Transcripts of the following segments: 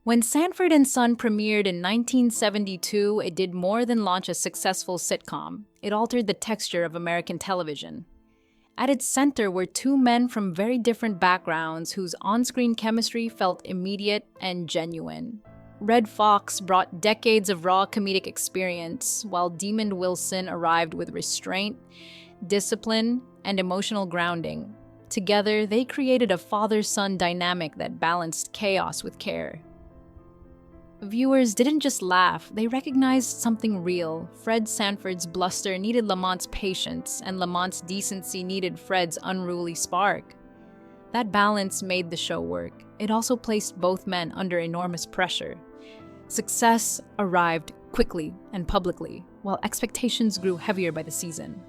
When Sanford and Son premiered in 1972, it did more than launch a successful sitcom. It altered the texture of American television. At its center were two men from very different backgrounds whose on-screen chemistry felt immediate and genuine. Red Fox brought decades of raw comedic experience, while Demon Wilson arrived with restraint, discipline, and emotional grounding. Together, they created a father-son dynamic that balanced chaos with care. Viewers didn't just laugh, they recognized something real. Fred Sanford's bluster needed Lamont's patience, and Lamont's decency needed Fred's unruly spark. That balance made the show work. It also placed both men under enormous pressure. Success arrived quickly and publicly, while expectations grew heavier by the season.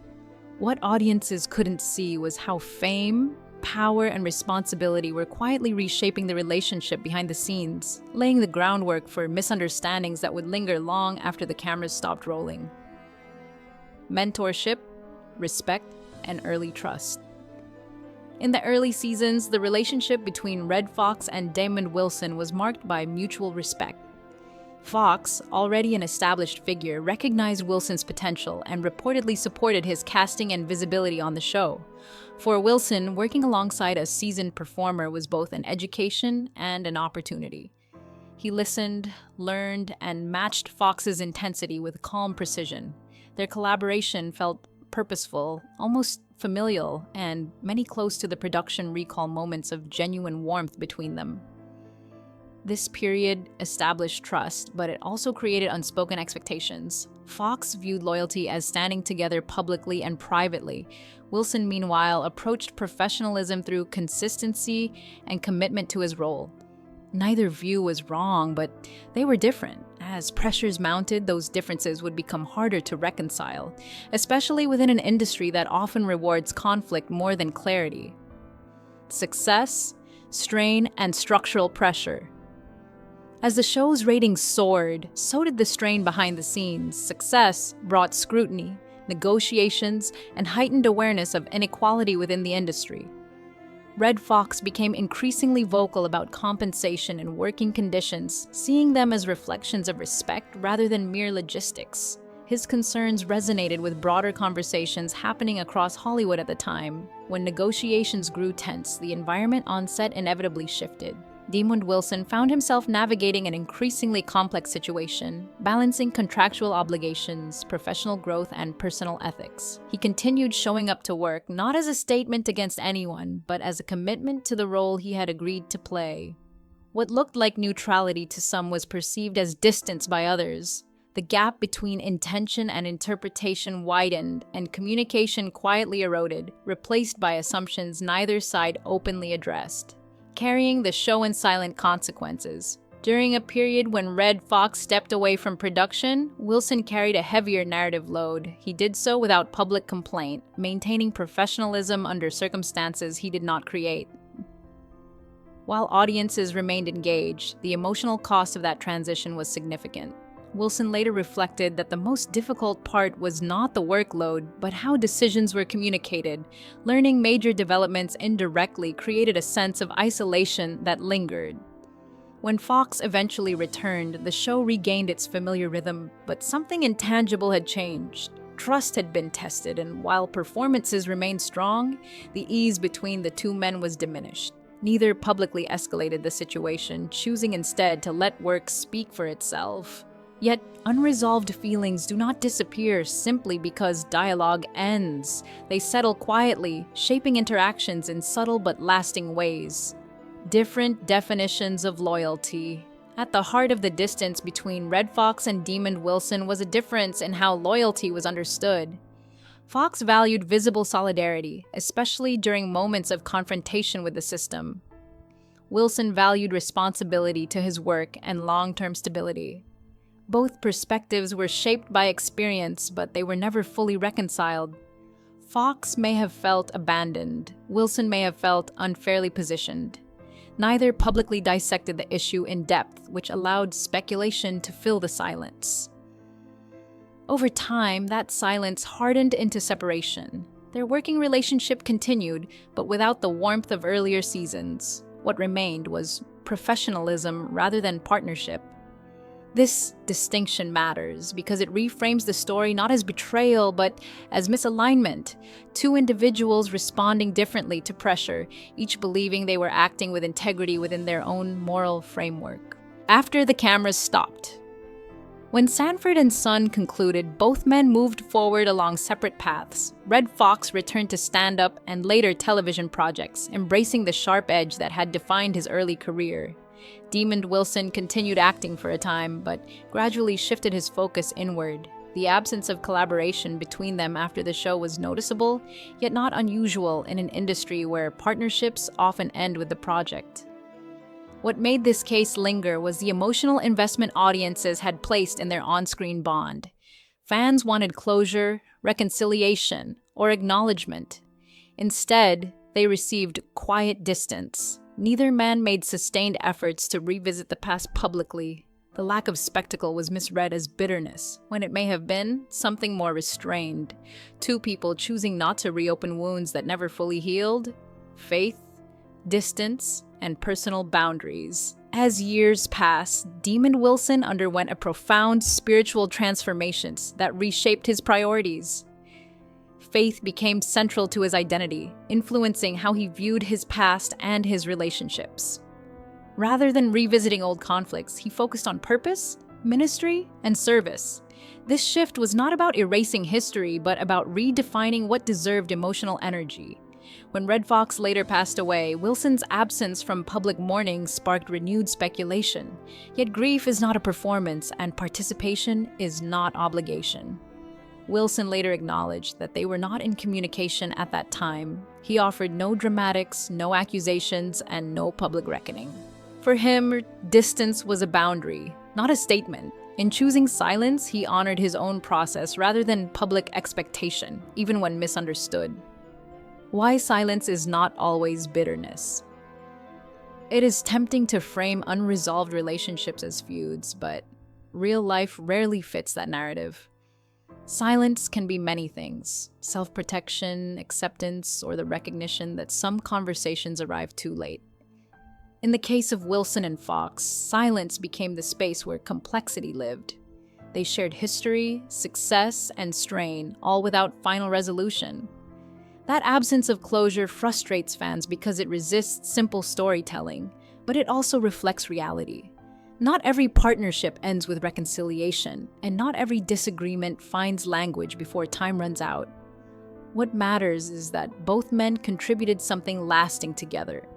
What audiences couldn't see was how fame, power, and responsibility were quietly reshaping the relationship behind the scenes, laying the groundwork for misunderstandings that would linger long after the cameras stopped rolling. Mentorship, respect, and early trust. In the early seasons, the relationship between Red Fox and Damon Wilson was marked by mutual respect. Fox, already an established figure, recognized Wilson's potential and reportedly supported his casting and visibility on the show. For Wilson, working alongside a seasoned performer was both an education and an opportunity. He listened, learned, and matched Fox's intensity with calm precision. Their collaboration felt purposeful, almost familial, and many close to the production recall moments of genuine warmth between them. This period established trust, but it also created unspoken expectations. Fox viewed loyalty as standing together publicly and privately. Wilson, meanwhile, approached professionalism through consistency and commitment to his role. Neither view was wrong, but they were different. As pressures mounted, those differences would become harder to reconcile, especially within an industry that often rewards conflict more than clarity. Success, strain, and structural pressure. As the show's ratings soared, so did the strain behind the scenes. Success brought scrutiny, negotiations, and heightened awareness of inequality within the industry. Red Fox became increasingly vocal about compensation and working conditions, seeing them as reflections of respect rather than mere logistics. His concerns resonated with broader conversations happening across Hollywood at the time. When negotiations grew tense, the environment on set inevitably shifted. Demon Wilson found himself navigating an increasingly complex situation, balancing contractual obligations, professional growth, and personal ethics. He continued showing up to work not as a statement against anyone, but as a commitment to the role he had agreed to play. What looked like neutrality to some was perceived as distance by others. The gap between intention and interpretation widened, and communication quietly eroded, replaced by assumptions neither side openly addressed, carrying the show in silent consequences. During a period when Red Fox stepped away from production, Wilson carried a heavier narrative load. He did so without public complaint, maintaining professionalism under circumstances he did not create. While audiences remained engaged, the emotional cost of that transition was significant. Wilson later reflected that the most difficult part was not the workload, but how decisions were communicated. Learning major developments indirectly created a sense of isolation that lingered. When Fox eventually returned, the show regained its familiar rhythm, but something intangible had changed. Trust had been tested, and while performances remained strong, the ease between the two men was diminished. Neither publicly escalated the situation, choosing instead to let work speak for itself. Yet, unresolved feelings do not disappear simply because dialogue ends. They settle quietly, shaping interactions in subtle but lasting ways. Different definitions of loyalty. At the heart of the distance between Red Fox and Demon Wilson was a difference in how loyalty was understood. Fox valued visible solidarity, especially during moments of confrontation with the system. Wilson valued responsibility to his work and long-term stability. Both perspectives were shaped by experience, but they were never fully reconciled. Fox may have felt abandoned. Wilson may have felt unfairly positioned. Neither publicly dissected the issue in depth, which allowed speculation to fill the silence. Over time, that silence hardened into separation. Their working relationship continued, but without the warmth of earlier seasons. What remained was professionalism rather than partnership. This distinction matters because it reframes the story not as betrayal but as misalignment. Two individuals responding differently to pressure, each believing they were acting with integrity within their own moral framework. After the cameras stopped, when Sanford and Son concluded, both men moved forward along separate paths. Red Fox returned to stand-up and later television projects, embracing the sharp edge that had defined his early career. Demond Wilson continued acting for a time, but gradually shifted his focus inward. The absence of collaboration between them after the show was noticeable, yet not unusual in an industry where partnerships often end with the project. What made this case linger was the emotional investment audiences had placed in their on-screen bond. Fans wanted closure, reconciliation, or acknowledgement. Instead, they received quiet distance. Neither man made sustained efforts to revisit the past publicly. The lack of spectacle was misread as bitterness, when it may have been something more restrained. Two people choosing not to reopen wounds that never fully healed. Faith, distance, and personal boundaries. As years passed, Demond Wilson underwent a profound spiritual transformation that reshaped his priorities. Faith became central to his identity, influencing how he viewed his past and his relationships. Rather than revisiting old conflicts, he focused on purpose, ministry, and service. This shift was not about erasing history, but about redefining what deserved emotional energy. When Red Fox later passed away, Wilson's absence from public mourning sparked renewed speculation. Yet grief is not a performance, and participation is not obligation. Wilson later acknowledged that they were not in communication at that time. He offered no dramatics, no accusations, and no public reckoning. For him, distance was a boundary, not a statement. In choosing silence, he honored his own process rather than public expectation, even when misunderstood. Why silence is not always bitterness. It is tempting to frame unresolved relationships as feuds, but real life rarely fits that narrative. Silence can be many things: self-protection, acceptance, or the recognition that some conversations arrive too late. In the case of Wilson and Foxx, silence became the space where complexity lived. They shared history, success, and strain, all without final resolution. That absence of closure frustrates fans because it resists simple storytelling, but it also reflects reality. Not every partnership ends with reconciliation, and not every disagreement finds language before time runs out. What matters is that both men contributed something lasting together.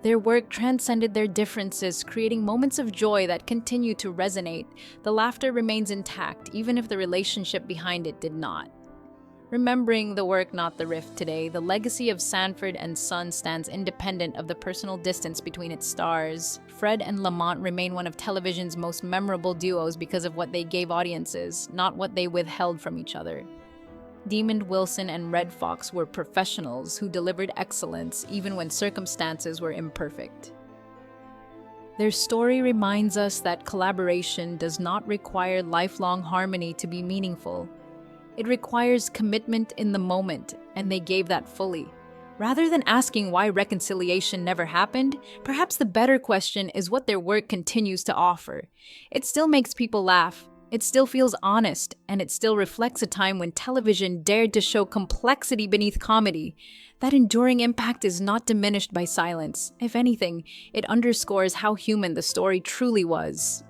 Their work transcended their differences, creating moments of joy that continue to resonate. The laughter remains intact, even if the relationship behind it did not. Remembering the work, not the rift today, the legacy of Sanford and Son stands independent of the personal distance between its stars. Fred and Lamont remain one of television's most memorable duos because of what they gave audiences, not what they withheld from each other. Demond Wilson and Red Fox were professionals who delivered excellence even when circumstances were imperfect. Their story reminds us that collaboration does not require lifelong harmony to be meaningful. It requires commitment in the moment, and they gave that fully. Rather than asking why reconciliation never happened, perhaps the better question is what their work continues to offer. It still makes people laugh, it still feels honest, and it still reflects a time when television dared to show complexity beneath comedy. That enduring impact is not diminished by silence. If anything, it underscores how human the story truly was.